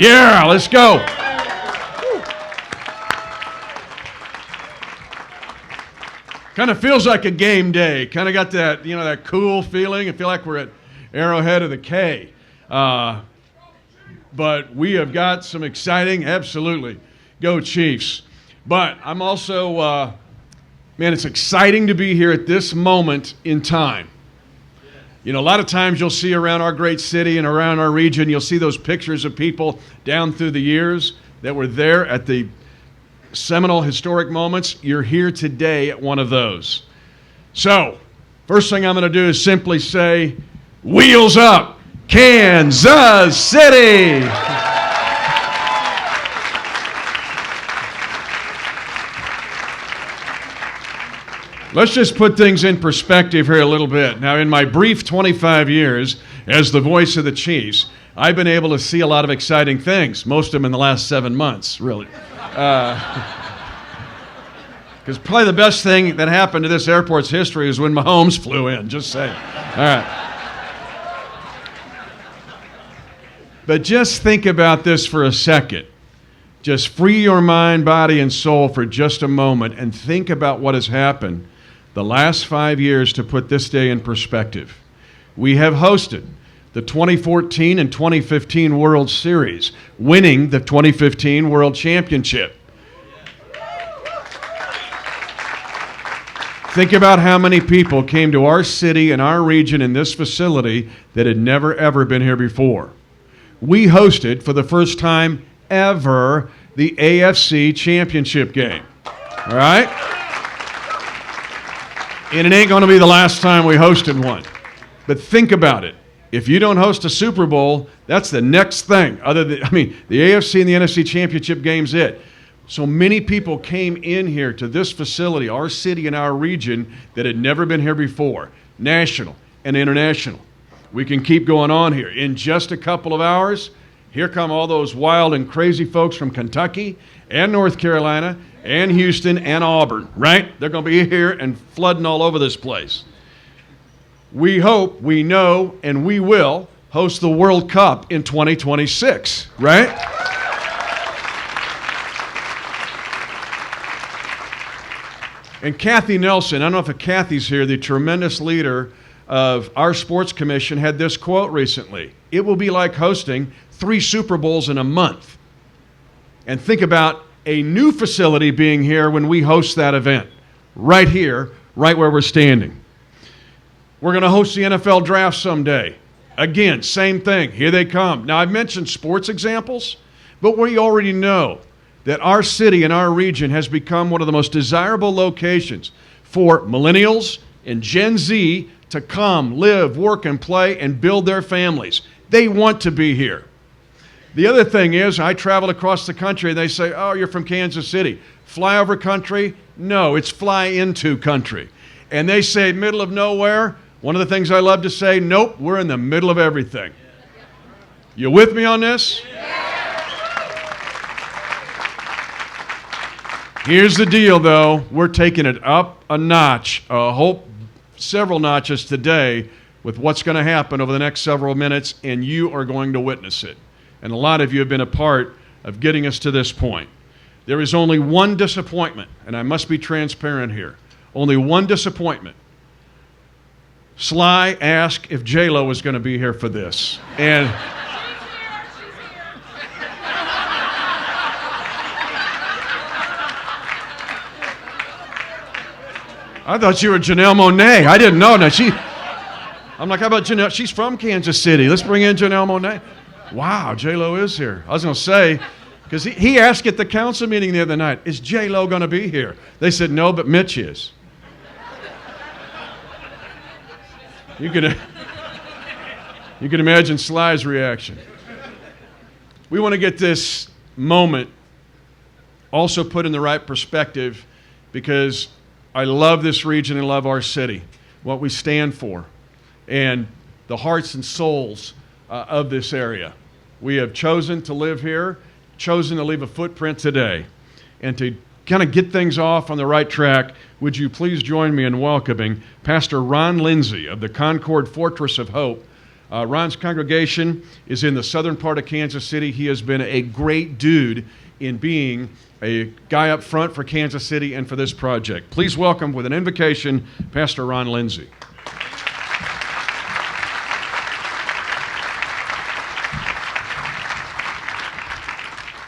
Yeah, let's go. Kind of feels like a game day. Kind of got that, that cool feeling. I feel like we're at Arrowhead of the K. But we have got some exciting, absolutely, go Chiefs. But I'm also, it's exciting to be here at this moment in time. A lot of times you'll see around our great city and around our region, you'll see those pictures of people down through the years that were there at the seminal historic moments. You're here today at one of those. So, first thing I'm going to do is simply say, wheels up, Kansas City! Let's just put things in perspective here a little bit. Now, in my brief 25 years as the voice of the Chiefs, I've been able to see a lot of exciting things, most of them in the last 7 months, really. Because probably the best thing that happened to this airport's history is when Mahomes flew in, just saying. All right. But just think about this for a second. Just free your mind, body, and soul for just a moment and think about what has happened the last 5 years to put this day in perspective. We have hosted the 2014 and 2015 World Series, winning the 2015 World Championship. Think about how many people came to our city and our region in this facility that had never, ever been here before. We hosted, for the first time ever, the AFC Championship game. All right? And it ain't going to be the last time we hosted one. But think about it. If you don't host a Super Bowl, that's the next thing. The AFC and the NFC Championship game's it. So many people came in here to this facility, our city and our region, that had never been here before, national and international. We can keep going on here. In just a couple of hours, here come all those wild and crazy folks from Kentucky and North Carolina and Houston and Auburn, right? They're going to be here and flooding all over this place. We hope, we know, and we will host the World Cup in 2026, right? And Kathy Nelson, I don't know if Kathy's here, the tremendous leader of our sports commission, had this quote recently. It will be like hosting 3 Super Bowls in a month. And think about a new facility being here when we host that event. Right here, right where we're standing. We're going to host the NFL draft someday. Again, same thing. Here they come. Now, I've mentioned sports examples, but we already know that our city and our region has become one of the most desirable locations for millennials and Gen Z to come, live, work, and play, and build their families. They want to be here. The other thing is, I travel across the country, and they say, oh, you're from Kansas City. Flyover country? No, it's fly into country. And they say middle of nowhere. One of the things I love to say, nope, we're in the middle of everything. You with me on this? Here's the deal, though. We're taking it up a notch, several notches today with what's going to happen over the next several minutes, and you are going to witness it. And a lot of you have been a part of getting us to this point. There is only one disappointment, and I must be transparent here. Only one disappointment. Sly asked if J-Lo was going to be here for this. And I thought you were Janelle Monáe. I didn't know. Now I'm like, how about Janelle? She's from Kansas City. Let's bring in Janelle Monáe. Wow, J-Lo is here. I was going to say, because he asked at the council meeting the other night, is J-Lo going to be here? They said, no, but Mitch is. You can imagine Sly's reaction. We want to get this moment also put in the right perspective because I love this region and love our city, what we stand for, and the hearts and souls of this area. We have chosen to live here, chosen to leave a footprint today. And to kind of get things off on the right track, would you please join me in welcoming Pastor Ron Lindsay of the Concord Fortress of Hope Ron's congregation is in the southern part of Kansas City. He has been a great dude in being a guy up front for Kansas City and for this project. Please welcome, with an invocation, Pastor Ron Lindsay.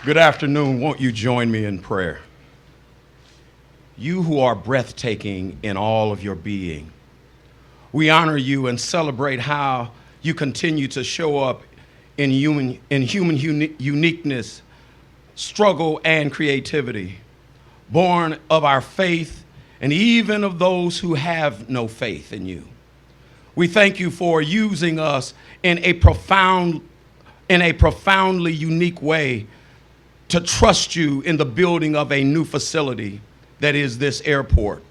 Good afternoon. Won't you join me in prayer? You who are breathtaking in all of your being, we honor you and celebrate how you continue to show up in human uniqueness, struggle, and creativity, born of our faith and even of those who have no faith in you. We thank you for using us in a profoundly unique way to trust you in the building of a new facility that is this airport.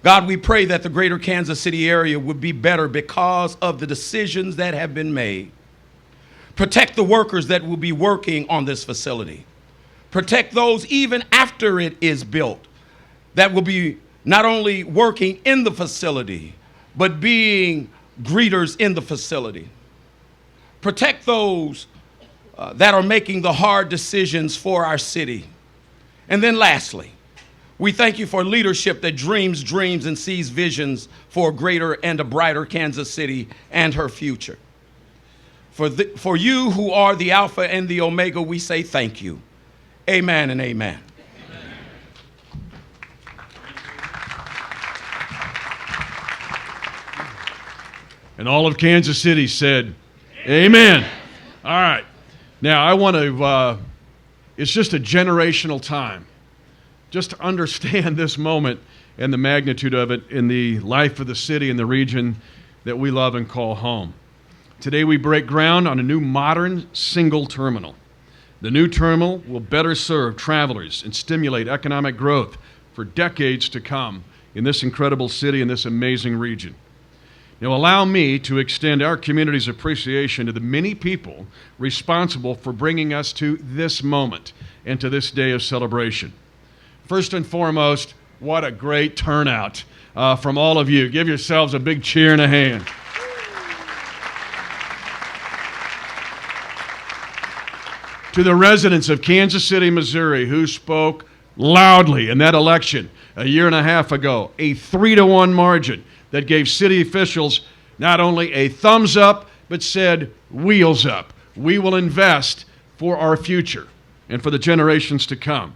God, we pray that the greater Kansas City area would be better because of the decisions that have been made. Protect the workers that will be working on this facility. Protect those even after it is built that will be not only working in the facility, but being greeters in the facility. Protect those that are making the hard decisions for our city. And then lastly, we thank you for leadership that dreams dreams and sees visions for a greater and a brighter Kansas City and her future. For you who are the Alpha and the Omega, we say thank you. Amen and amen. And all of Kansas City said, amen. All right. Now, I want to, it's just a generational time. Just to understand this moment and the magnitude of it in the life of the city and the region that we love and call home. Today we break ground on a new modern single terminal. The new terminal will better serve travelers and stimulate economic growth for decades to come in this incredible city and this amazing region. Now, allow me to extend our community's appreciation to the many people responsible for bringing us to this moment and to this day of celebration. First and foremost, what a great turnout from all of you. Give yourselves a big cheer and a hand. To the residents of Kansas City, Missouri, who spoke loudly in that election a year and a half ago, a 3-1 margin that gave city officials not only a thumbs up, but said, wheels up. We will invest for our future and for the generations to come.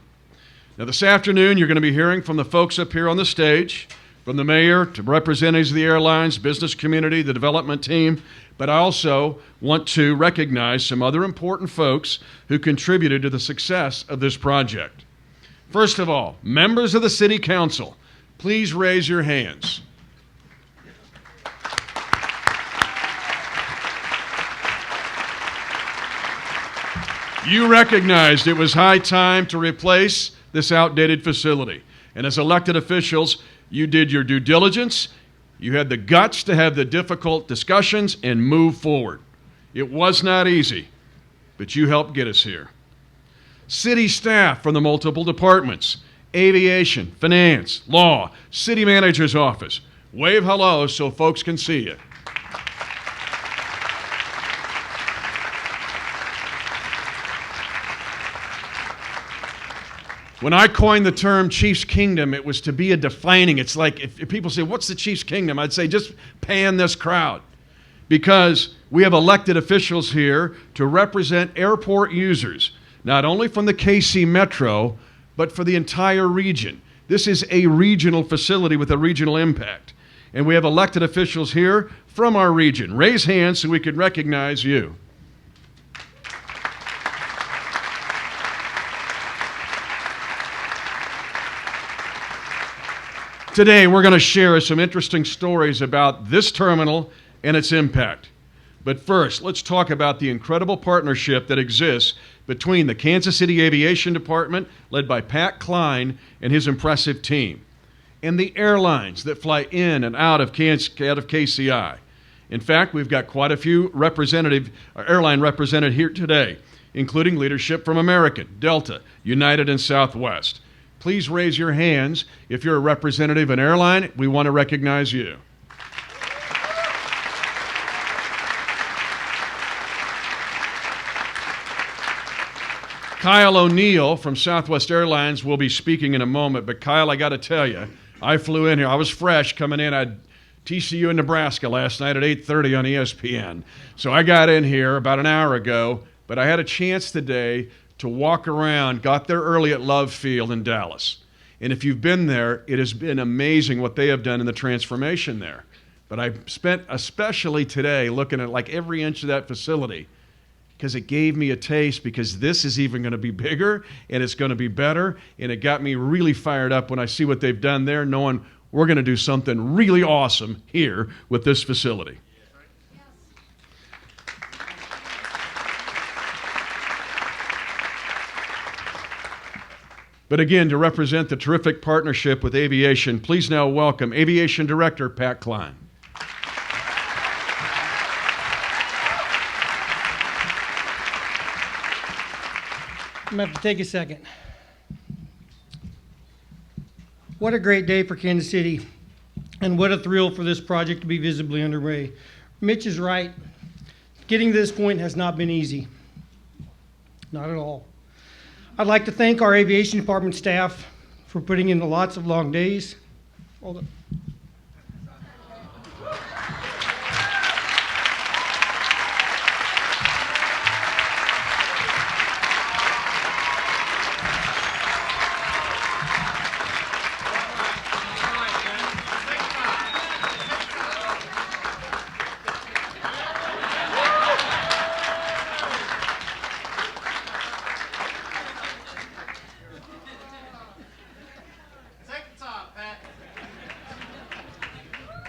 Now, this afternoon, you're going to be hearing from the folks up here on the stage, from the mayor to representatives of the airlines, business community, the development team, but I also want to recognize some other important folks who contributed to the success of this project. First of all, members of the City Council, please raise your hands. You recognized it was high time to replace this outdated facility. And as elected officials, you did your due diligence. You had the guts to have the difficult discussions and move forward. It was not easy, but you helped get us here. City staff from the multiple departments, aviation, finance, law, city manager's office. Wave hello so folks can see you. When I coined the term Chief's Kingdom, it was to be a defining. It's like if people say, what's the Chief's Kingdom? I'd say just pan this crowd. Because we have elected officials here to represent airport users, not only from the KC Metro, but for the entire region. This is a regional facility with a regional impact. And we have elected officials here from our region. Raise hands so we can recognize you. Today, we're going to share some interesting stories about this terminal and its impact. But first, let's talk about the incredible partnership that exists between the Kansas City Aviation Department, led by Pat Klein and his impressive team, and the airlines that fly in and out of KCI. In fact, we've got quite a few airline represented here today, including leadership from American, Delta, United, and Southwest. Please raise your hands if you're a representative of an airline. We want to recognize you. Kyle O'Neill from Southwest Airlines will be speaking in a moment. But Kyle, I got to tell you, I flew in here. I was fresh coming in. I'd TCU in Nebraska last night at 8:30 on ESPN. So I got in here about an hour ago, but I had a chance today to walk around, got there early at Love Field in Dallas. And if you've been there, it has been amazing what they have done in the transformation there. But I spent especially today looking at like every inch of that facility because it gave me a taste, because this is even going to be bigger and it's going to be better. And it got me really fired up when I see what they've done there, knowing we're going to do something really awesome here with this facility. But again, to represent the terrific partnership with Aviation, please now welcome Aviation Director Pat Klein. I'm going to have to take a second. What a great day for Kansas City, and what a thrill for this project to be visibly underway. Mitch is right. Getting to this point has not been easy. Not at all. I'd like to thank our aviation department staff for putting in lots of long days. Hold on.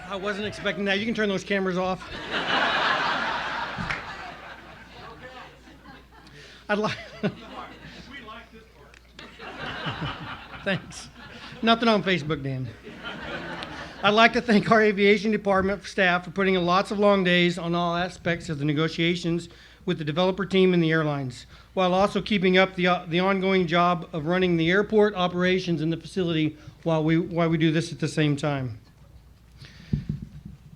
I wasn't expecting that. You can turn those cameras off. I'd like. We like this part. Thanks. Nothing on Facebook, Dan. I'd like to thank our aviation department staff for putting in lots of long days on all aspects of the negotiations with the developer team and the airlines, while also keeping up the ongoing job of running the airport operations in the facility while we do this at the same time.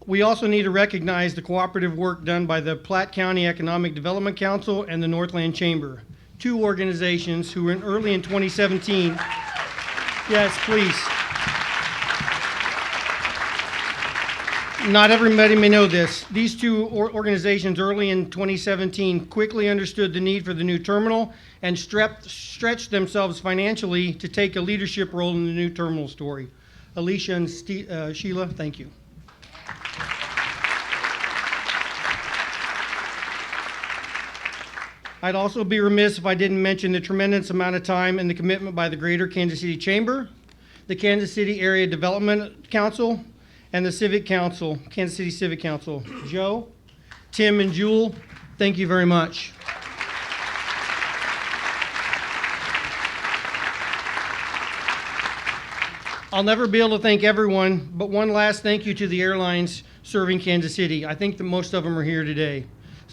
We also need to recognize the cooperative work done by the Platte County Economic Development Council and the Northland Chamber, two organizations who were early in 2017. Yes, please. Not everybody may know this. These two organizations early in 2017 quickly understood the need for the new terminal and stretched themselves financially to take a leadership role in the new terminal story. Alicia and Sheila, thank you. I'd also be remiss if I didn't mention the tremendous amount of time and the commitment by the Greater Kansas City Chamber, the Kansas City Area Development Council, and the Civic Council, Kansas City Civic Council. Joe, Tim, and Jewel, thank you very much. I'll never be able to thank everyone, but one last thank you to the airlines serving Kansas City. I think that most of them are here today.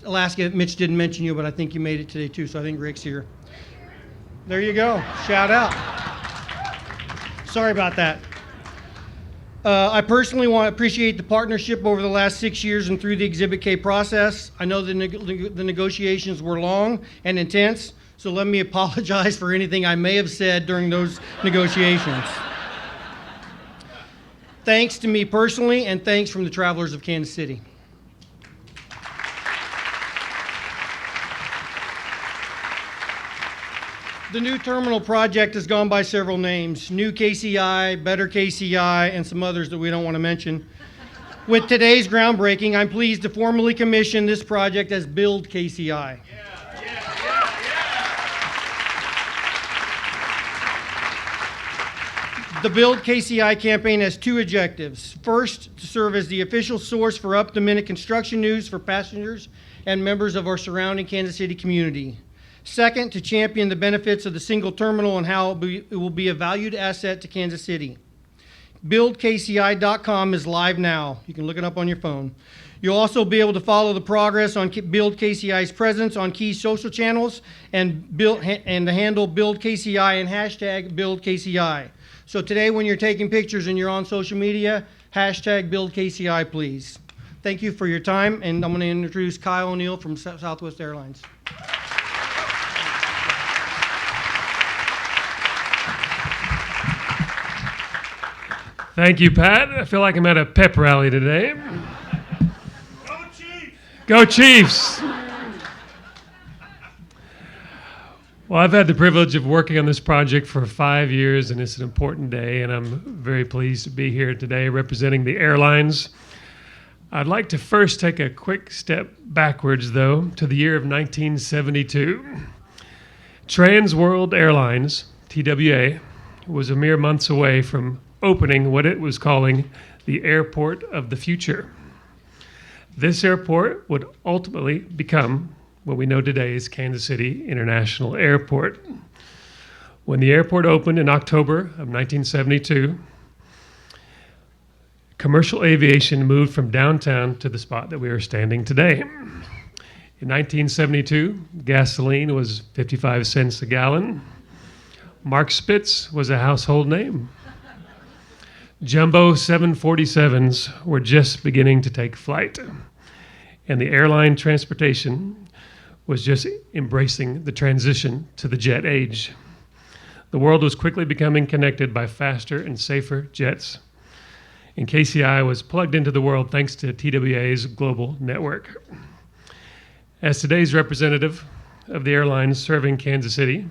Alaska, Mitch didn't mention you, but I think you made it today too, so I think Rick's here. There you go. Shout out. Sorry about that. I personally want to appreciate the partnership over the last 6 years and through the Exhibit K process. I know the negotiations were long and intense, so let me apologize for anything I may have said during those negotiations. Thanks to me personally, and thanks from the travelers of Kansas City. The new terminal project has gone by several names: New KCI, Better KCI, and some others that we don't want to mention. With today's groundbreaking, I'm pleased to formally commission this project as Build KCI. The Build KCI campaign has two objectives. First, to serve as the official source for up-to-minute construction news for passengers and members of our surrounding Kansas City community. Second, to champion the benefits of the single terminal and how it will be a valued asset to Kansas City. BuildKCI.com is live now. You can look it up on your phone. You'll also be able to follow the progress on Build KCI's presence on key social channels and the handle Build KCI and hashtag Build KCI. So today when you're taking pictures and you're on social media, hashtag Build KCI, please. Thank you for your time, and I'm going to introduce Kyle O'Neill from Southwest Airlines. Thank you, Pat. I feel like I'm at a pep rally today. Go Chiefs! Go Chiefs! Well, I've had the privilege of working on this project for 5 years, and it's an important day, and I'm very pleased to be here today representing the airlines. I'd like to first take a quick step backwards, though, to the year of 1972. Trans World Airlines, TWA, was a mere months away from opening what it was calling the Airport of the Future. This airport would ultimately become what we know today as Kansas City International Airport. When the airport opened in October of 1972, commercial aviation moved from downtown to the spot that we are standing today. In 1972, gasoline was 55 cents a gallon. Mark Spitz was a household name. Jumbo 747s were just beginning to take flight, and the airline transportation was just embracing the transition to the jet age. The world was quickly becoming connected by faster and safer jets, and KCI was plugged into the world thanks to TWA's global network. As today's representative of the airlines serving Kansas City,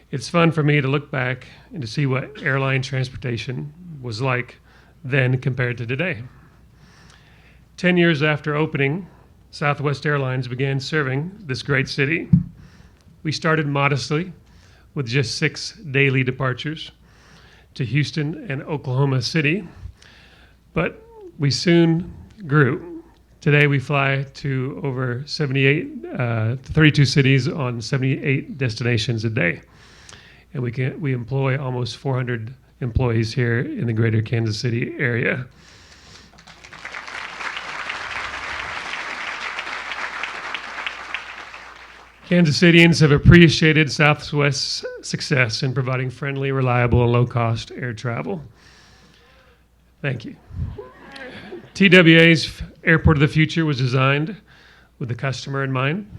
it's fun for me to look back and to see what airline transportation was like then compared to today. 10 years after opening, Southwest Airlines began serving this great city. We started modestly with just 6 daily departures to Houston and Oklahoma City, but we soon grew. Today we fly to over 32 cities on 78 destinations a day. And we employ almost 400 employees here in the greater Kansas City area. Kansas Cityans have appreciated Southwest's success in providing friendly, reliable, and low-cost air travel. Thank you. TWA's Airport of the Future was designed with the customer in mind.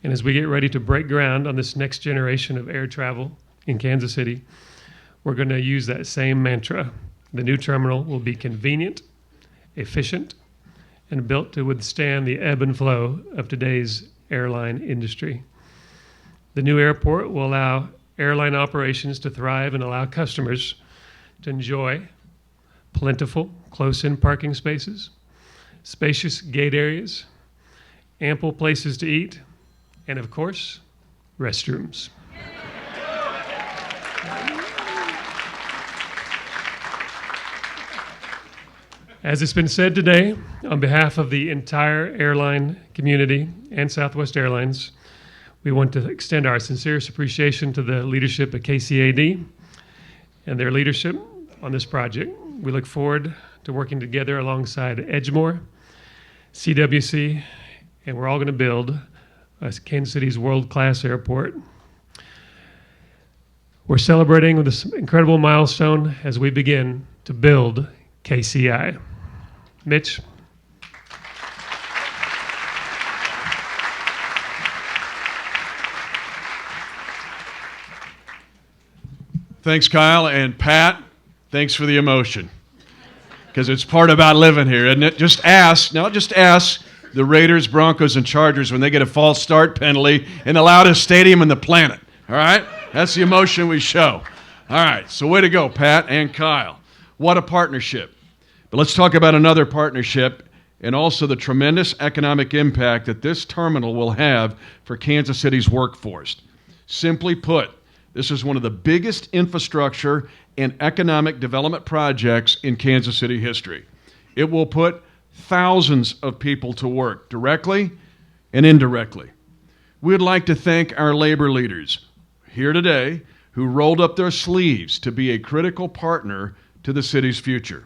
And as we get ready to break ground on this next generation of air travel in Kansas City, we're going to use that same mantra. The new terminal will be convenient, efficient, and built to withstand the ebb and flow of today's airline industry. The new airport will allow airline operations to thrive and allow customers to enjoy plentiful, close-in parking spaces, spacious gate areas, ample places to eat, and of course, restrooms. As it's been said today, on behalf of the entire airline community and Southwest Airlines, we want to extend our sincerest appreciation to the leadership at KCAD and their leadership on this project. We look forward to working together alongside Edgemore, CWC, and we're all going to build Kansas City's world-class airport. We're celebrating with this incredible milestone as we begin to build KCI. Mitch. Thanks, Kyle. And Pat, thanks for the emotion. Because it's part about living here, isn't it? Just ask the Raiders, Broncos, and Chargers when they get a false start penalty in the loudest stadium in the planet. All right? That's the emotion we show. All right, so way to go, Pat and Kyle. What a partnership. But let's talk about another partnership and also the tremendous economic impact that this terminal will have for Kansas City's workforce. Simply put, this is one of the biggest infrastructure and economic development projects in Kansas City history. It will put thousands of people to work, directly and indirectly. We'd like to thank our labor leaders here today who rolled up their sleeves to be a critical partner to the city's future.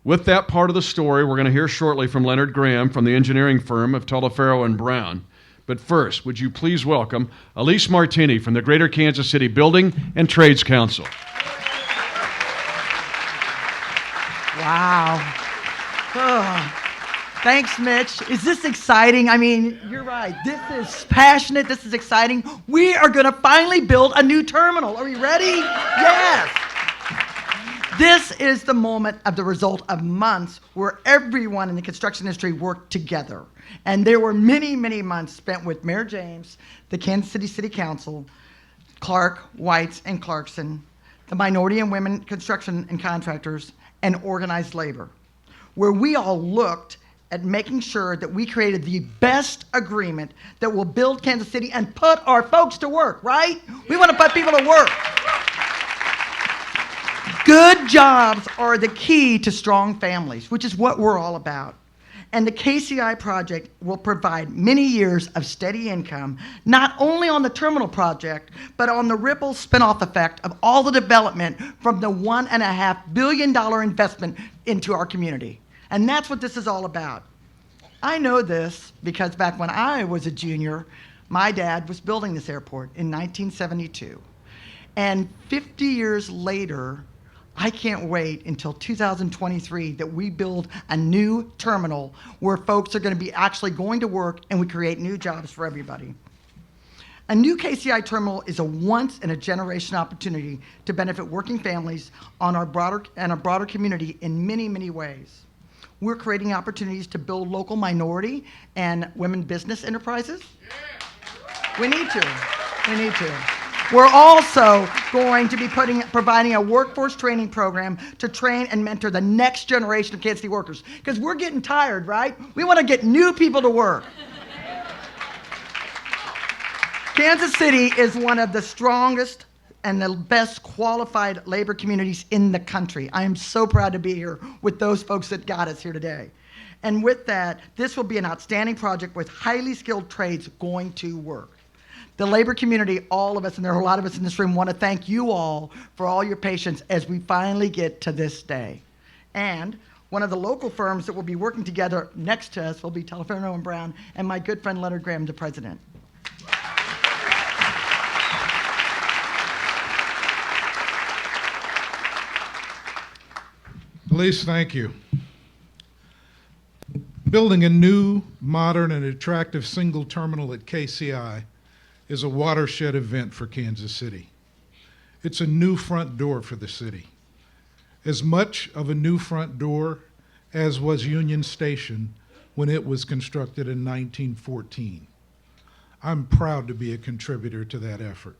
With that part of the story, we're going to hear shortly from Leonard Graham from the engineering firm of Taliaferro and Brown. But first, would you please welcome Elise Martini from the Greater Kansas City Building and Trades Council. Wow. Oh, thanks, Mitch. Is this exciting? I mean, you're right. This is passionate. This is exciting. We are going to finally build a new terminal. Are we ready? Yes. This is the moment of the result of months where everyone in the construction industry worked together. And there were many, many months spent with Mayor James, the Kansas City City Council, Clark, Whites, and Clarkson, the minority and women construction and contractors, and organized labor, where we all looked at making sure that we created the best agreement that will build Kansas City and put our folks to work, right? We want to put people to work. Good jobs are the key to strong families, which is what we're all about. And the KCI project will provide many years of steady income, not only on the terminal project, but on the ripple spinoff effect of all the development from the $1.5 billion investment into our community. And that's what this is all about. I know this because back when I was a junior, my dad was building this airport in 1972. And 50 years later, I can't wait until 2023 that we build a new terminal where folks are going to be actually going to work and we create new jobs for everybody. A new KCI terminal is a once-in-a-generation opportunity to benefit working families on our broader community in many, many ways. We're creating opportunities to build local minority and women business enterprises. We need to. We need to. We're also going to be providing a workforce training program to train and mentor the next generation of Kansas City workers. Because we're getting tired, right? We want to get new people to work. Kansas City is one of the strongest and the best qualified labor communities in the country. I am so proud to be here with those folks that got us here today. And with that, this will be an outstanding project with highly skilled trades going to work. The labor community, all of us, and there are a lot of us in this room, want to thank you all for all your patience as we finally get to this day. And one of the local firms that will be working together next to us will be Teleferro and Brown and my good friend Leonard Graham, the president. Elise, thank you. Building a new, modern, and attractive single terminal at KCI is a watershed event for Kansas City. It's a new front door for the city. As much of a new front door as was Union Station when it was constructed in 1914. I'm proud to be a contributor to that effort.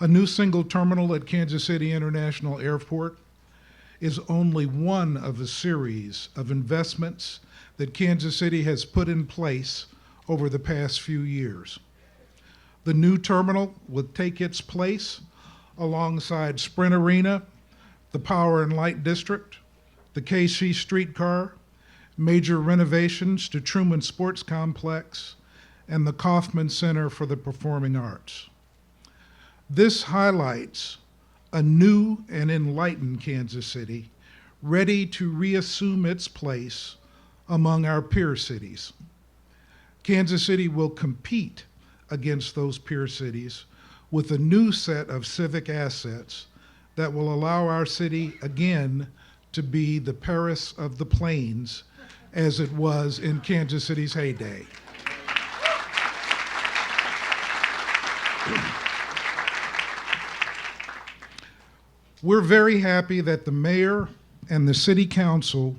A new single terminal at Kansas City International Airport is only one of a series of investments that Kansas City has put in place over the past few years. The new terminal will take its place alongside Sprint Arena, the Power and Light District, the KC streetcar, major renovations to Truman Sports Complex, and the Kauffman Center for the Performing Arts. This highlights a new and enlightened Kansas City, ready to reassume its place among our peer cities. Kansas City will compete against those peer cities with a new set of civic assets that will allow our city again to be the Paris of the Plains as it was in Kansas City's heyday. We're very happy that the mayor and the city council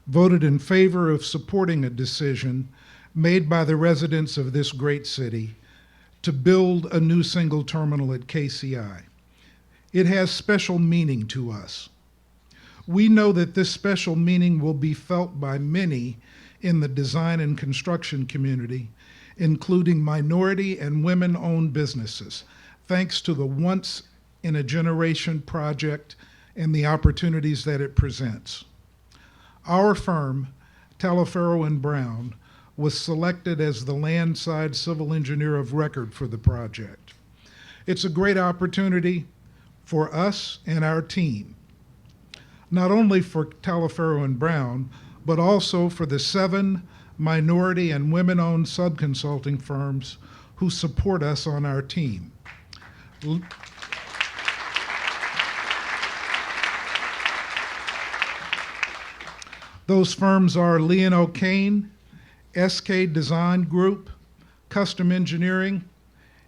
voted in favor of supporting a decision made by the residents of this great city to build a new single terminal at KCI. It has special meaning to us. We know that this special meaning will be felt by many in the design and construction community, including minority and women-owned businesses, thanks to the once-in-a-generation project and the opportunities that it presents. Our firm, Teleferro and Brown, was selected as the landside civil engineer of record for the project. It's a great opportunity for us and our team, not only for Teleferro and Brown, but also for the 7 minority and women-owned sub-consulting firms who support us on our team. Those firms are Leon O'Kane, SK Design Group, Custom Engineering,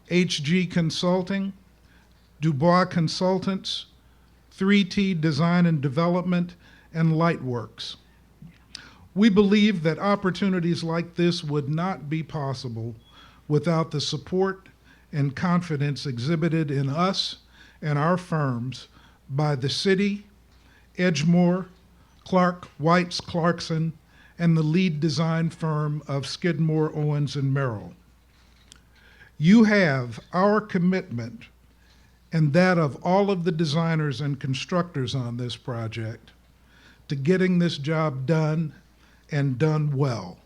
HG Consulting, Dubois Consultants, 3T Design and Development, and Lightworks. We believe that opportunities like this would not be possible without the support and confidence exhibited in us and our firms by the city, Edgemoor, Clark, Whites, Clarkson, and the lead design firm of Skidmore, Owens, and Mayoral. You have our commitment and that of all of the designers and constructors on this project to getting this job done and done well.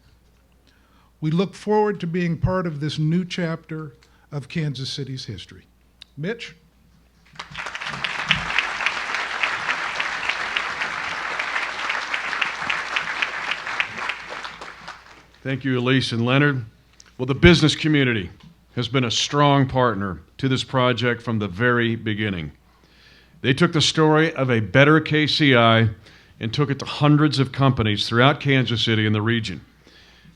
We look forward to being part of this new chapter of Kansas City's history. Mitch? Thank you, Elise and Leonard. Well, the business community has been a strong partner to this project from the very beginning. They took the story of a better KCI and took it to hundreds of companies throughout Kansas City and the region.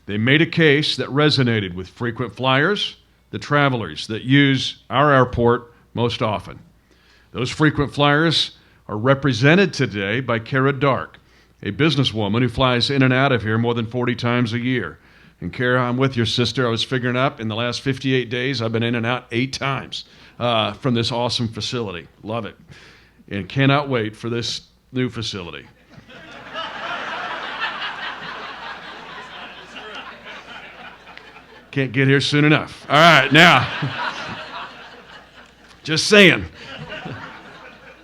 They made a case that resonated with frequent flyers, the travelers that use our airport most often. Those frequent flyers are represented today by Kara Dark, a businesswoman who flies in and out of here more than 40 times a year. And Kara, I'm with your sister. I was figuring up in the last 58 days, I've been in and out 8 times from this awesome facility. Love it. And cannot wait for this new facility. Can't get here soon enough. All right, now, just saying.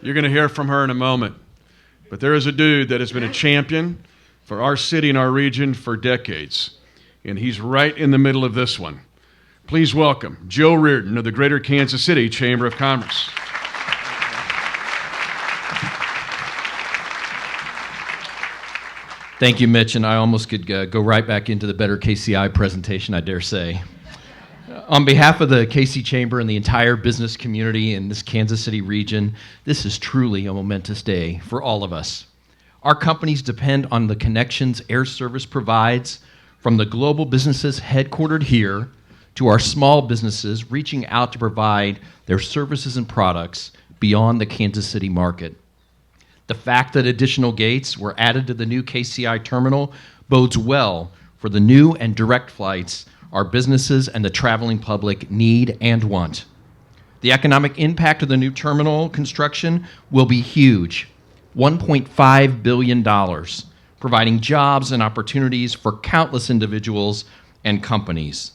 You're going to hear from her in a moment. But there is a dude that has been a champion for our city and our region for decades. And he's right in the middle of this one. Please welcome Joe Reardon of the Greater Kansas City Chamber of Commerce. Thank you, Mitch, and I almost could go right back into the Better KCI presentation, I dare say. On behalf of the KC Chamber and the entire business community in this Kansas City region, this is truly a momentous day for all of us. Our companies depend on the connections air service provides, from the global businesses headquartered here to our small businesses reaching out to provide their services and products beyond the Kansas City market. The fact that additional gates were added to the new KCI terminal bodes well for the new and direct flights our businesses and the traveling public need and want. The economic impact of the new terminal construction will be huge, $1.5 billion, providing jobs and opportunities for countless individuals and companies.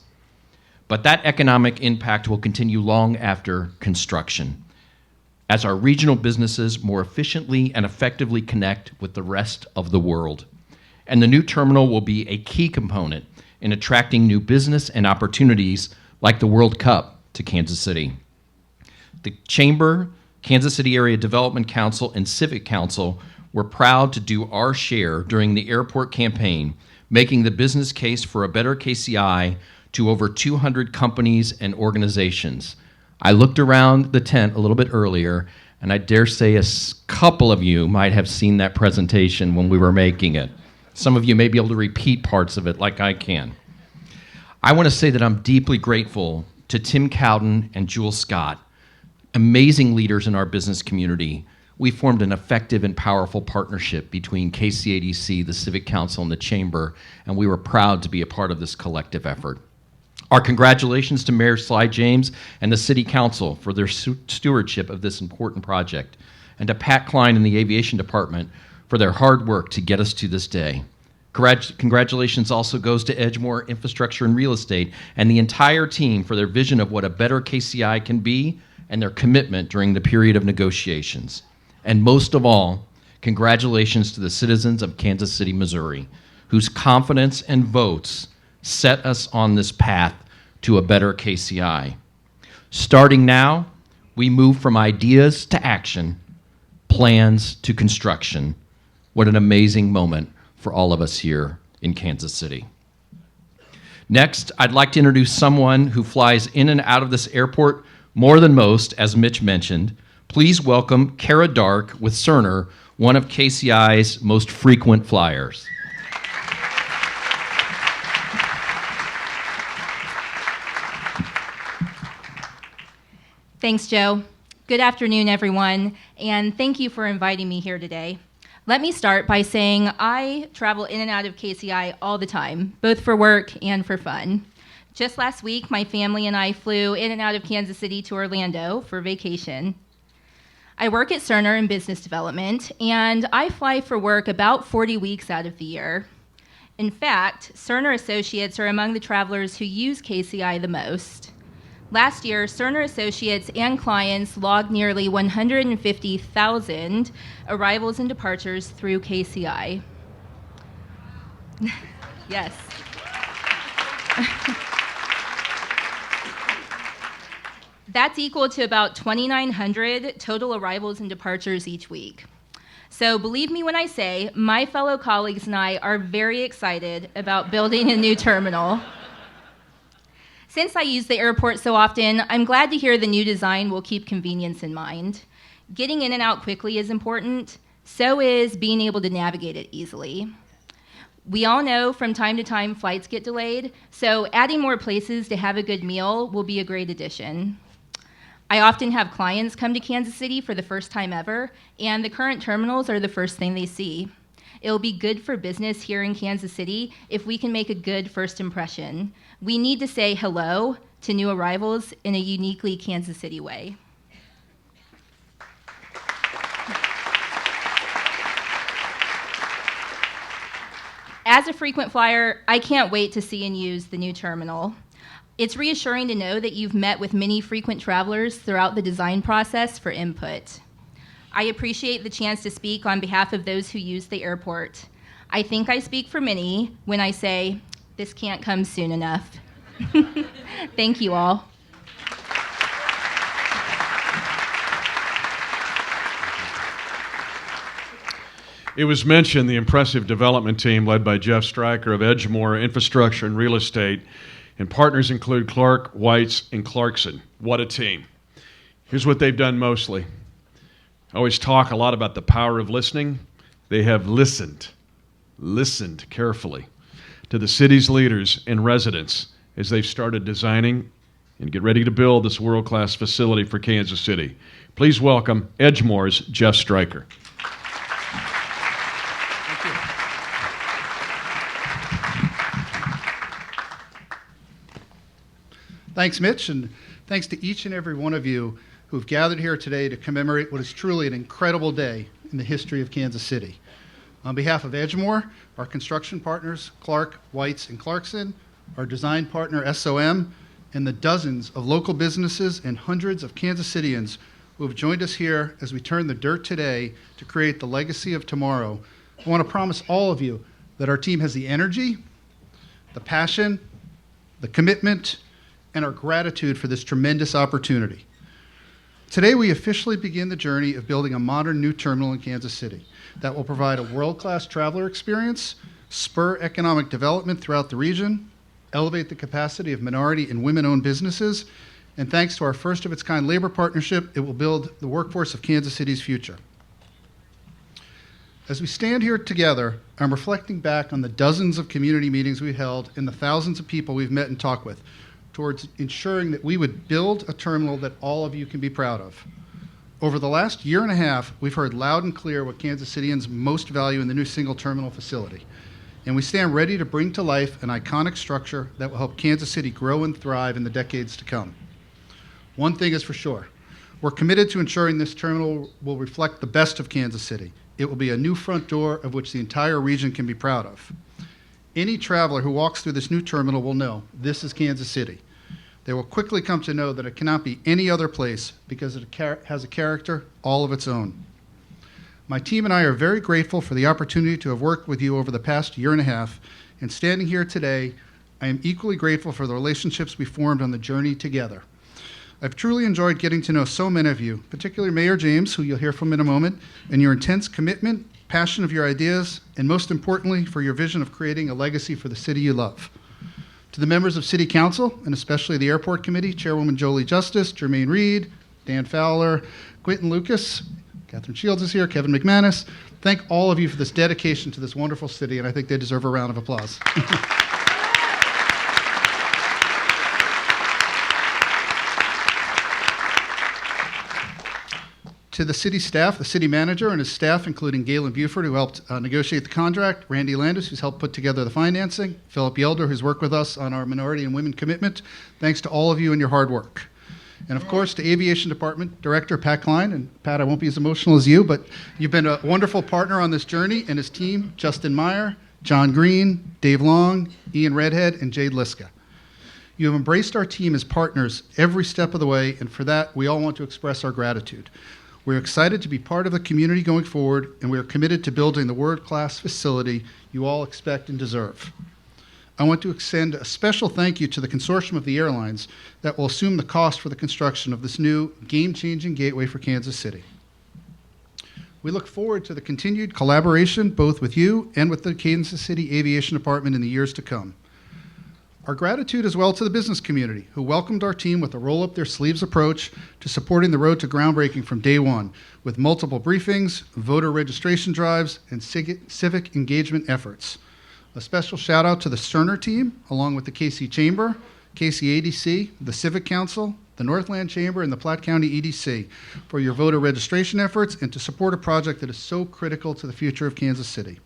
But that economic impact will continue long after construction, as our regional businesses more efficiently and effectively connect with the rest of the world. And the new terminal will be a key component in attracting new business and opportunities like the World Cup to Kansas City. The Chamber, Kansas City Area Development Council, and Civic Council were proud to do our share during the airport campaign, making the business case for a better KCI to over 200 companies and organizations. I looked around the tent a little bit earlier, and I dare say a couple of you might have seen that presentation when we were making it. Some of you may be able to repeat parts of it like I can. I want to say that I'm deeply grateful to Tim Cowden and Jules Scott, amazing leaders in our business community. We formed an effective and powerful partnership between KCADC, the Civic Council, and the Chamber, and we were proud to be a part of this collective effort. Our congratulations to Mayor Sly James and the City Council for their stewardship of this important project, and to Pat Klein and the Aviation Department for their hard work to get us to this day. Congratulations also goes to Edgemoor Infrastructure and Real Estate and the entire team for their vision of what a better KCI can be and their commitment during the period of negotiations. And most of all, congratulations to the citizens of Kansas City, Missouri, whose confidence and votes set us on this path to a better KCI. Starting now, we move from ideas to action, plans to construction. What an amazing moment for all of us here in Kansas City. Next, I'd like to introduce someone who flies in and out of this airport more than most, as Mitch mentioned. Please welcome Kara Dark with Cerner, one of KCI's most frequent flyers. Thanks, Joe. Good afternoon, everyone, and thank you for inviting me here today. Let me start by saying I travel in and out of KCI all the time, both for work and for fun. Just last week, my family and I flew in and out of Kansas City to Orlando for vacation. I work at Cerner in business development, and I fly for work about 40 weeks out of the year. In fact, Cerner associates are among the travelers who use KCI the most. Last year, Cerner associates and clients logged nearly 150,000 arrivals and departures through KCI. Yes. That's equal to about 2,900 total arrivals and departures each week. So believe me when I say my fellow colleagues and I are very excited about building a new terminal. Since I use the airport so often, I'm glad to hear the new design will keep convenience in mind. Getting in and out quickly is important, so is being able to navigate it easily. We all know from time to time flights get delayed, so adding more places to have a good meal will be a great addition. I often have clients come to Kansas City for the first time ever, and the current terminals are the first thing they see. It'll be good for business here in Kansas City if we can make a good first impression. We need to say hello to new arrivals in a uniquely Kansas City way. As a frequent flyer, I can't wait to see and use the new terminal. It's reassuring to know that you've met with many frequent travelers throughout the design process for input. I appreciate the chance to speak on behalf of those who use the airport. I think I speak for many when I say, this can't come soon enough. Thank you all. It was mentioned the impressive development team led by Jeff Stryker of Edgemore Infrastructure and Real Estate, and partners include Clark, Weitz, and Clarkson. What a team. Here's what they've done mostly. I always talk a lot about the power of listening. They have listened carefully to the city's leaders and residents as they've started designing and get ready to build this world-class facility for Kansas City. Please welcome Edgemore's Jeff Stryker. Thanks, Mitch, and thanks to each and every one of you who have gathered here today to commemorate what is truly an incredible day in the history of Kansas City. On behalf of Edgemore, our construction partners, Clark, Weitz, and Clarkson, our design partner, SOM, and the dozens of local businesses and hundreds of Kansas Cityans who have joined us here as we turn the dirt today to create the legacy of tomorrow, I want to promise all of you that our team has the energy, the passion, the commitment, and our gratitude for this tremendous opportunity. Today, we officially begin the journey of building a modern new terminal in Kansas City that will provide a world-class traveler experience, spur economic development throughout the region, elevate the capacity of minority and women-owned businesses, and thanks to our first-of-its-kind labor partnership, it will build the workforce of Kansas City's future. As we stand here together, I'm reflecting back on the dozens of community meetings we've held and the thousands of people we've met and talked with towards ensuring that we would build a terminal that all of you can be proud of. Over the last year and a half, we've heard loud and clear what Kansas Cityans most value in the new single terminal facility. And we stand ready to bring to life an iconic structure that will help Kansas City grow and thrive in the decades to come. One thing is for sure, we're committed to ensuring this terminal will reflect the best of Kansas City. It will be a new front door of which the entire region can be proud of. Any traveler who walks through this new terminal will know this is Kansas City. They will quickly come to know that it cannot be any other place because it has a character all of its own. My team and I are very grateful for the opportunity to have worked with you over the past year and a half, and standing here today, I am equally grateful for the relationships we formed on the journey together. I've truly enjoyed getting to know so many of you, particularly Mayor James, who you'll hear from in a moment, and your intense commitment, passion of your ideas, and most importantly, for your vision of creating a legacy for the city you love. To the members of City Council, and especially the Airport Committee, Chairwoman Jolie Justice, Jermaine Reed, Dan Fowler, Quentin Lucas, Catherine Shields is here, Kevin McManus, thank all of you for this dedication to this wonderful city, and I think they deserve a round of applause. To the city staff, the city manager and his staff, including Galen Buford, who helped negotiate the contract, Randy Landis, who's helped put together the financing, Philip Yelder, who's worked with us on our minority and women commitment. Thanks to all of you and your hard work. And of course, to Aviation Department Director Pat Klein. And Pat, I won't be as emotional as you, but you've been a wonderful partner on this journey, and his team, Justin Meyer, John Green, Dave Long, Ian Redhead, and Jade Liska. You have embraced our team as partners every step of the way, and for that, we all want to express our gratitude. We're excited to be part of the community going forward, and we are committed to building the world-class facility you all expect and deserve. I want to extend a special thank you to the consortium of the airlines that will assume the cost for the construction of this new game-changing gateway for Kansas City. We look forward to the continued collaboration both with you and with the Kansas City Aviation Department in the years to come. Our gratitude as well to the business community, who welcomed our team with a roll-up-their-sleeves approach to supporting the road to groundbreaking from day one, with multiple briefings, voter registration drives, and civic engagement efforts. A special shout-out to the Cerner team, along with the KC Chamber, KCADC, the Civic Council, the Northland Chamber, and the Platte County EDC for your voter registration efforts and to support a project that is so critical to the future of Kansas City.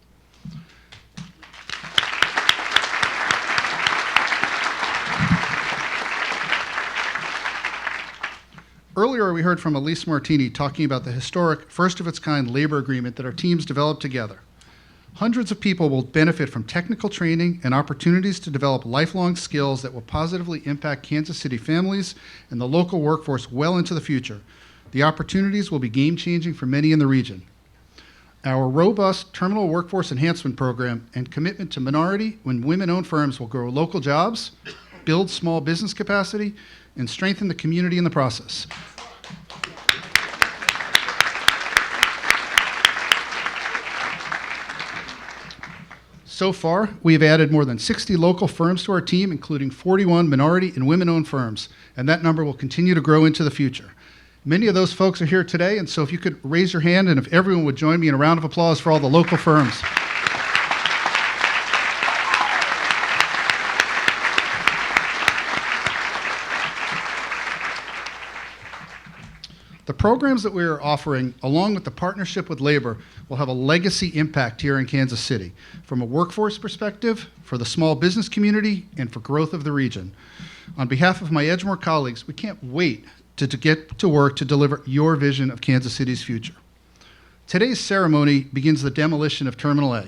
Earlier, we heard from Elise Martini talking about the historic, first-of-its-kind labor agreement that our teams developed together. Hundreds of people will benefit from technical training and opportunities to develop lifelong skills that will positively impact Kansas City families and the local workforce well into the future. The opportunities will be game-changing for many in the region. Our robust terminal workforce enhancement program and commitment to minority and women-owned firms will grow local jobs, build small business capacity, and strengthen the community in the process. So far, we have added more than 60 local firms to our team, including 41 minority and women-owned firms, and that number will continue to grow into the future. Many of those folks are here today, and so if you could raise your hand and if everyone would join me in a round of applause for all the local firms. The programs that we are offering, along with the partnership with labor, will have a legacy impact here in Kansas City, from a workforce perspective, for the small business community, and for growth of the region. On behalf of my Edgemoor colleagues, we can't wait to get to work to deliver your vision of Kansas City's future. Today's ceremony begins the demolition of Terminal A.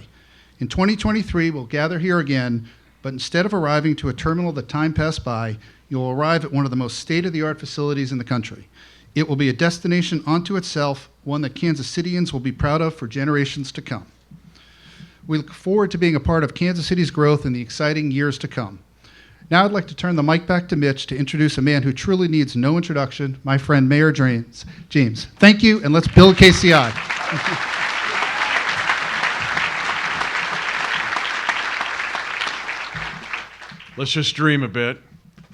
In 2023, we'll gather here again, but instead of arriving to a terminal that time passed by, you'll arrive at one of the most state-of-the-art facilities in the country. It will be a destination unto itself, one that Kansas Cityans will be proud of for generations to come. We look forward to being a part of Kansas City's growth in the exciting years to come. Now I'd like to turn the mic back to Mitch to introduce a man who truly needs no introduction, my friend Mayor James. Thank you, and let's build KCI. Let's just dream a bit.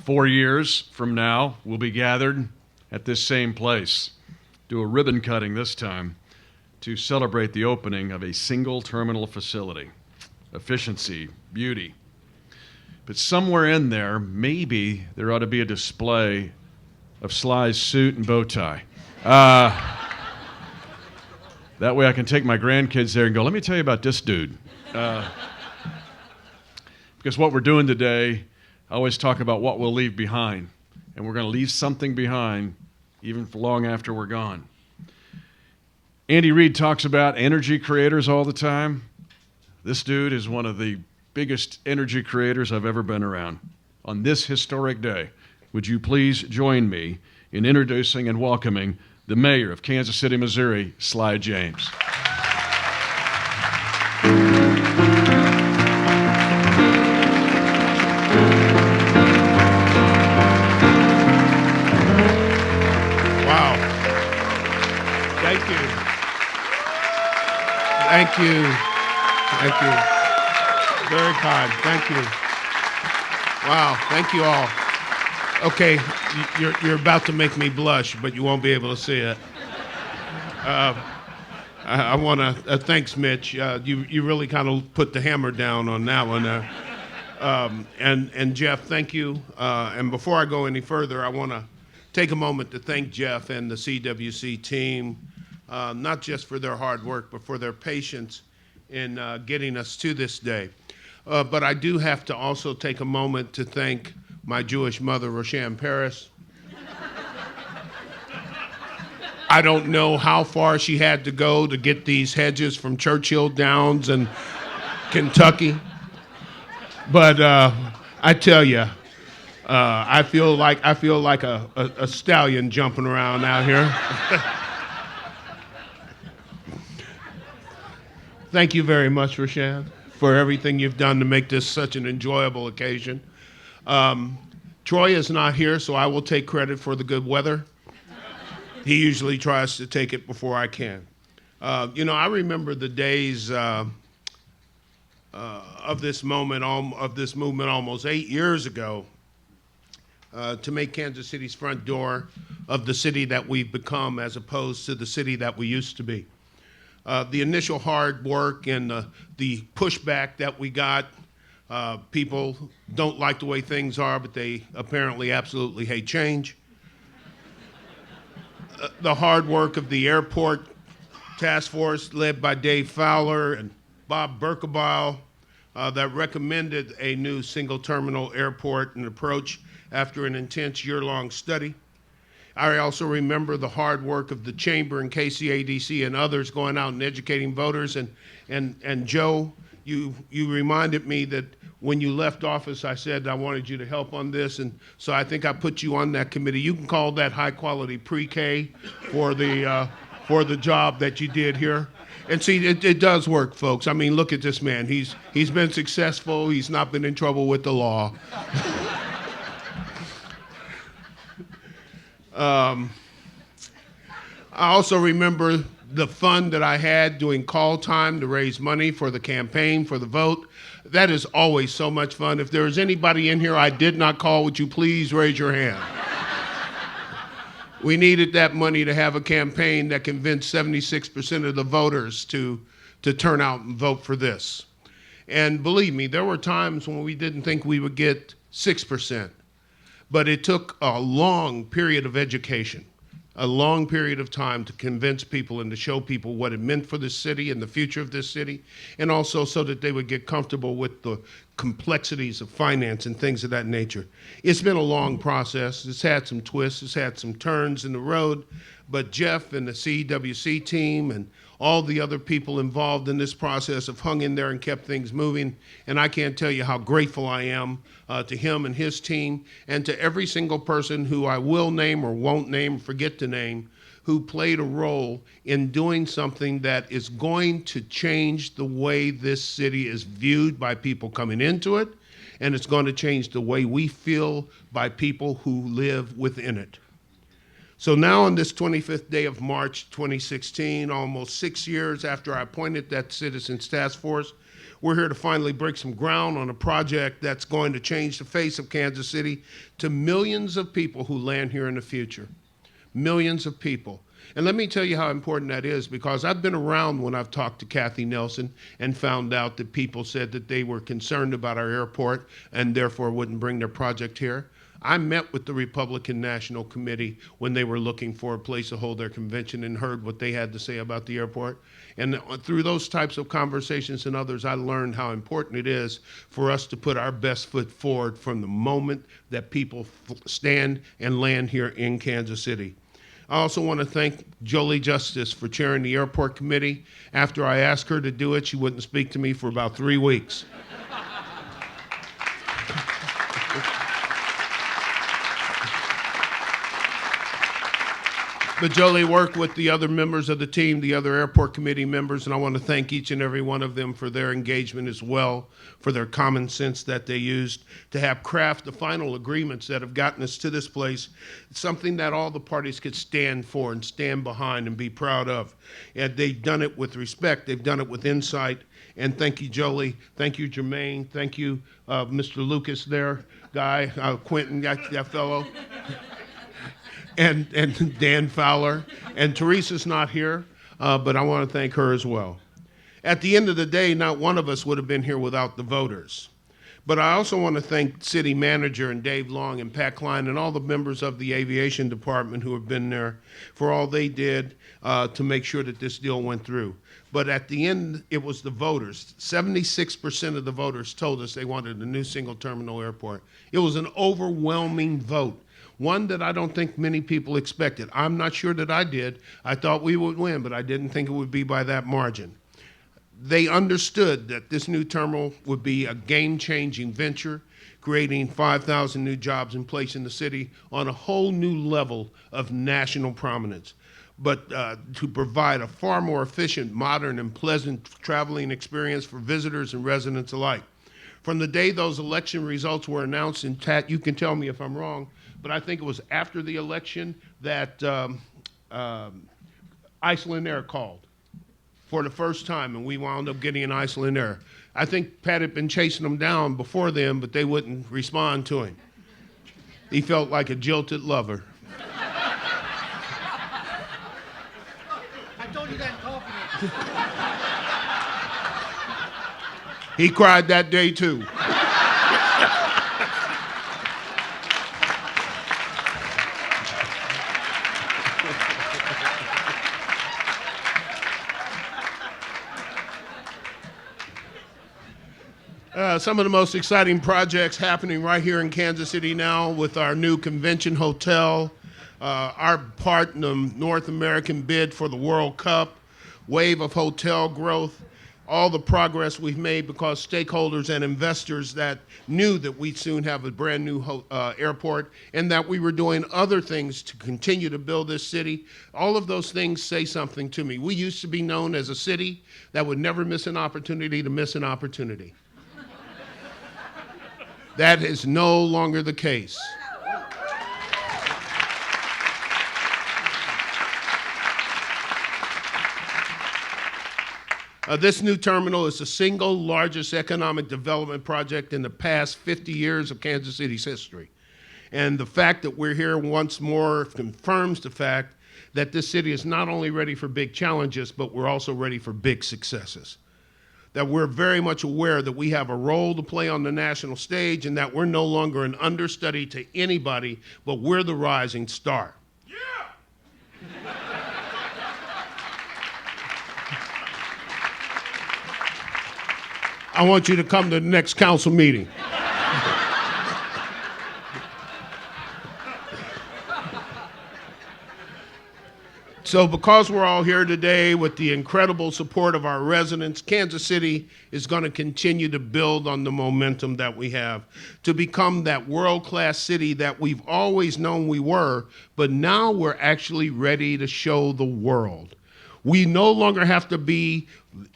4 years from now, we'll be gathered at this same place, do a ribbon cutting this time, to celebrate the opening of a single terminal facility. Efficiency, beauty. But somewhere in there, maybe there ought to be a display of Sly's suit and bow tie. That way I can take my grandkids there and go, let me tell you about this dude. Because what we're doing today, I always talk about what we'll leave behind. And we're going to leave something behind even for long after we're gone. Andy Reid talks about energy creators all the time. This dude is one of the biggest energy creators I've ever been around. On this historic day, would you please join me in introducing and welcoming the mayor of Kansas City, Missouri, Sly James. Thank you. Thank you. Very kind. Thank you. Wow. Thank you all. Okay, you're about to make me blush, but you won't be able to see it. I want to thanks, Mitch. You really kind of put the hammer down on that one. And Jeff, thank you. And before I go any further, I want to take a moment to thank Jeff and the CWC team not just for their hard work, but for their patience in getting us to this day. But I do have to also take a moment to thank my Jewish mother, Roshan Paris. I don't know how far she had to go to get these hedges from Churchill Downs and Kentucky. But I tell you, I feel like a stallion jumping around out here. Thank you very much, Roshan, for everything you've done to make this such an enjoyable occasion. Troy is not here, so I will take credit for the good weather. He usually tries to take it before I can. I remember the days of this movement almost 8 years ago to make Kansas City's front door of the city that we've become as opposed to the city that we used to be. The initial hard work and the pushback that we got, people don't like the way things are, but they apparently absolutely hate change. The hard work of the airport task force led by Dave Fowler and Bob Berkebaugh that recommended a new single terminal airport and approach after an intense year-long study. I also remember the hard work of the Chamber and KCADC and others going out and educating voters. And Joe, you reminded me that when you left office, I said I wanted you to help on this, and so I think I put you on that committee. You can call that high-quality pre-K for the job that you did here. And see, it does work, folks. I mean, look at this man. He's been successful. He's not been in trouble with the law. I also remember the fun that I had doing call time to raise money for the campaign, for the vote. That is always so much fun. If there is anybody in here I did not call, would you please raise your hand? We needed that money to have a campaign that convinced 76% of the voters to turn out and vote for this. And believe me, there were times when we didn't think we would get 6%. But it took a long period of education, a long period of time to convince people and to show people what it meant for this city and the future of this city, and also so that they would get comfortable with the complexities of finance and things of that nature. It's been a long process. It's had some twists. It's had some turns in the road. But Jeff and the CWC team and all the other people involved in this process have hung in there and kept things moving. And I can't tell you how grateful I am to him and his team, and to every single person who I will name or won't name, forget to name, who played a role in doing something that is going to change the way this city is viewed by people coming into it, and it's going to change the way we feel by people who live within it. So now on this 25th day of March 2016, almost 6 years after I appointed that Citizens Task Force, we're here to finally break some ground on a project that's going to change the face of Kansas City to millions of people who land here in the future. Millions of people. And let me tell you how important that is, because I've been around when I've talked to Kathy Nelson and found out that people said that they were concerned about our airport and therefore wouldn't bring their project here. I met with the Republican National Committee when they were looking for a place to hold their convention and heard what they had to say about the airport. And through those types of conversations and others, I learned how important it is for us to put our best foot forward from the moment that people stand and land here in Kansas City. I also want to thank Jolie Justice for chairing the airport committee. After I asked her to do it, she wouldn't speak to me for about 3 weeks. But Jolie worked with the other members of the team, the other airport committee members, and I want to thank each and every one of them for their engagement as well, for their common sense that they used to have craft the final agreements that have gotten us to this place, something that all the parties could stand for and stand behind and be proud of. And they've done it with respect. They've done it with insight. And thank you, Jolie. Thank you, Jermaine. Thank you, Mr. Lucas there, guy, Quentin, that fellow. And Dan Fowler, and Teresa's not here, but I want to thank her as well. At the end of the day, not one of us would have been here without the voters. But I also want to thank City Manager and Dave Long and Pat Klein and all the members of the Aviation Department who have been there for all they did to make sure that this deal went through. But at the end, it was the voters. 76% of the voters told us they wanted a new single terminal airport. It was an overwhelming vote, one that I don't think many people expected. I'm not sure that I did. I thought we would win, but I didn't think it would be by that margin. They understood that this new terminal would be a game-changing venture, creating 5,000 new jobs in place in the city on a whole new level of national prominence. But to provide a far more efficient, modern, and pleasant traveling experience for visitors and residents alike. From the day those election results were announced, and Tat, you can tell me if I'm wrong, but I think it was after the election that Iceland Air called for the first time, and we wound up getting an Iceland Air. I think Pat had been chasing them down before then, but they wouldn't respond to him. He felt like a jilted lover. I told you that in confidence. He cried that day too. Some of the most exciting projects happening right here in Kansas City now with our new convention hotel, our part in the North American bid for the World Cup, wave of hotel growth, all the progress we've made because stakeholders and investors that knew that we'd soon have a brand new airport and that we were doing other things to continue to build this city. All of those things say something to me. We used to be known as a city that would never miss an opportunity to miss an opportunity. That is no longer the case. This new terminal is the single largest economic development project in the past 50 years of Kansas City's history. And the fact that we're here once more confirms the fact that this city is not only ready for big challenges, but we're also ready for big successes. That we're very much aware that we have a role to play on the national stage and that we're no longer an understudy to anybody, but we're the rising star. Yeah! I want you to come to the next council meeting. So because we're all here today with the incredible support of our residents, Kansas City is going to continue to build on the momentum that we have to become that world-class city that we've always known we were, but now we're actually ready to show the world. We no longer have to be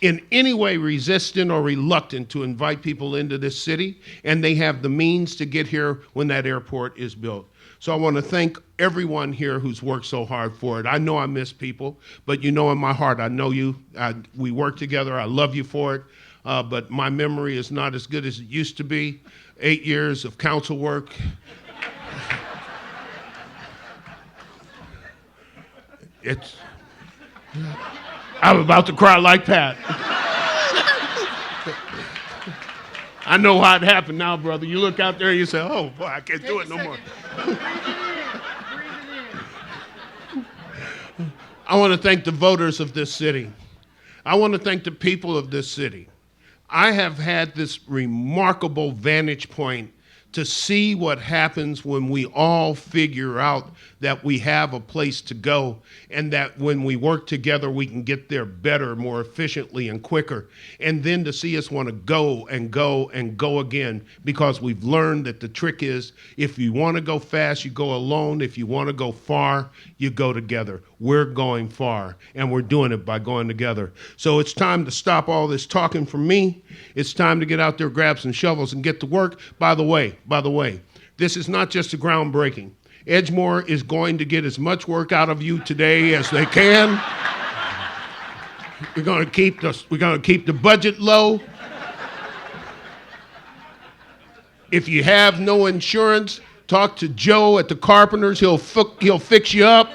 in any way resistant or reluctant to invite people into this city, and they have the means to get here when that airport is built. So I want to thank everyone here who's worked so hard for it. I know I miss people, but you know in my heart, I know you. We work together. I love you for it. But my memory is not as good as it used to be. 8 years of council work. I'm about to cry like Pat. I know how it happened now, brother. You look out there and you say, oh, boy, I can't do it no more. I want to thank the voters of this city. I want to thank the people of this city. I have had this remarkable vantage point to see what happens when we all figure out that we have a place to go and that when we work together, we can get there better, more efficiently and quicker. And then to see us want to go and go and go again because we've learned that the trick is if you want to go fast, you go alone. If you want to go far, you go together. We're going far and we're doing it by going together. So it's time to stop all this talking from me. It's time to get out there, grab some shovels and get to work. By the way, this is not just a groundbreaking. Edgemore is going to get as much work out of you today as they can. We're going to keep the budget low. If you have no insurance, talk to Joe at the Carpenters. He'll fix you up.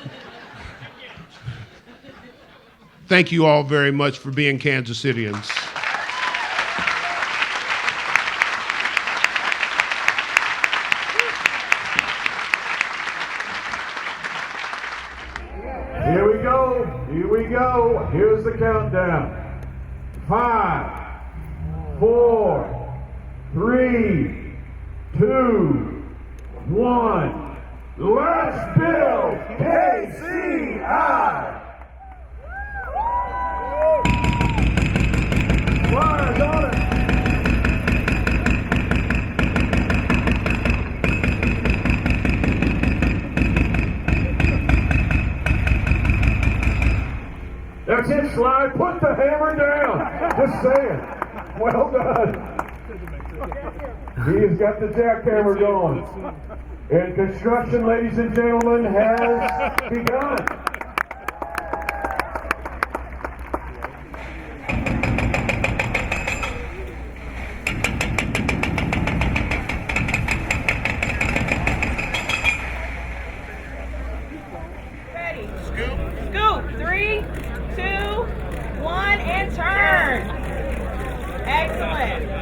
Thank you all very much for being Kansas Cityans. Here we go. Here we go. Here's the countdown. 5, 4, 3, 2, 1. Let's build KCI. Flyers on it. That's it, Sly. Put the hammer down. Just saying. Well done. He's got the jackhammer going. And construction, ladies and gentlemen, has begun. Ready. Scoop. 3, 2, 1, and turn. Excellent.